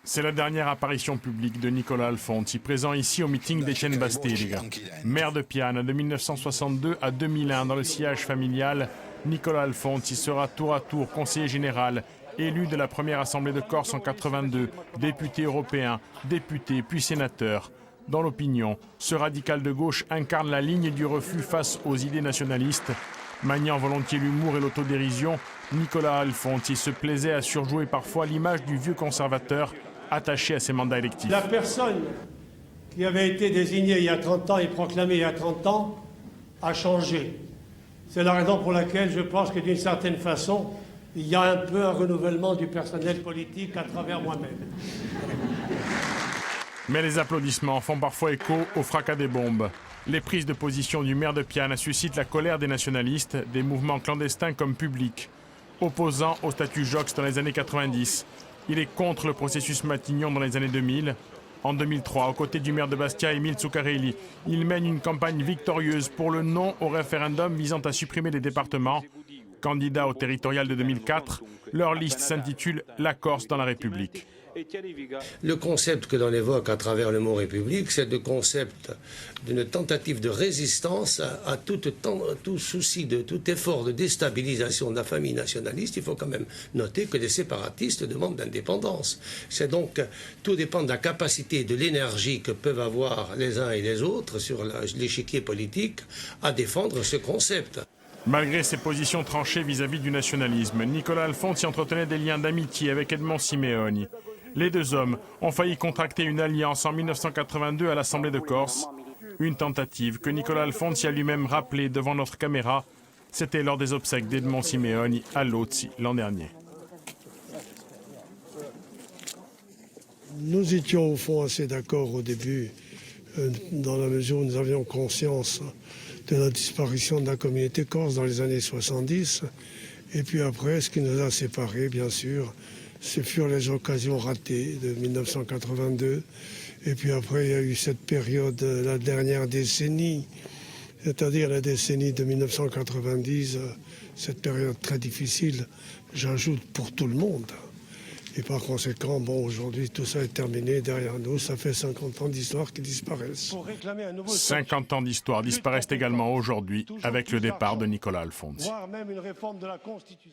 C'est la dernière apparition publique de Nicolas Alfonsi, présent ici au meeting d'Étienne Bastega. Maire de Piane de 1962 à 2001 dans le sillage familial, Nicolas Alfonsi sera tour à tour conseiller général, élu de la première assemblée de Corse en 82, député européen, député puis sénateur. Dans l'opinion, ce radical de gauche incarne la ligne du refus face aux idées nationalistes. Maniant volontiers l'humour et l'autodérision, Nicolas Alfonsi se plaisait à surjouer parfois l'image du vieux conservateur attaché à ses mandats électifs. La personne qui avait été désignée il y a 30 ans et proclamée il y a 30 ans a changé. C'est la raison pour laquelle je pense que d'une certaine façon, il y a un peu un renouvellement du personnel politique à travers moi-même. Mais les applaudissements font parfois écho au fracas des bombes. Les prises de position du maire de Piane suscitent la colère des nationalistes, des mouvements clandestins comme publics. Opposant au statut Joxe dans les années 90, il est contre le processus Matignon dans les années 2000. En 2003, aux côtés du maire de Bastia, Émile Zuccarelli, il mène une campagne victorieuse pour le non au référendum visant à supprimer les départements. Candidats au territorial de 2004, leur liste s'intitule « La Corse dans la République ». Le concept que l'on évoque à travers le mot République, c'est le concept d'une tentative de résistance à tout souci, tout effort de déstabilisation de la famille nationaliste. Il faut quand même noter que les séparatistes demandent l'indépendance. C'est donc, tout dépend de la capacité et de l'énergie que peuvent avoir les uns et les autres sur l'échiquier politique à défendre ce concept. Malgré ses positions tranchées vis-à-vis du nationalisme, Nicolas Alfonsi entretenait des liens d'amitié avec Edmond Simeoni. Les deux hommes ont failli contracter une alliance en 1982 à l'Assemblée de Corse. Une tentative que Nicolas Alfonsi a lui-même rappelée devant notre caméra. C'était lors des obsèques d'Edmond Simeoni à Lozzi l'an dernier. Nous étions au fond assez d'accord au début, dans la mesure où nous avions conscience de la disparition de la communauté corse dans les années 70. Et puis après, ce qui nous a séparés, bien sûr, ce furent les occasions ratées de 1982. Et puis après, il y a eu cette période, la dernière décennie, c'est-à-dire la décennie de 1990, cette période très difficile, j'ajoute, pour tout le monde. Et par conséquent, bon, aujourd'hui, tout ça est terminé derrière nous. Ça fait 50 ans d'histoire qui disparaissent. 50 ans d'histoire disparaissent également aujourd'hui avec le départ de Nicolas Alfonsi. Voire même une réforme de la Constitution.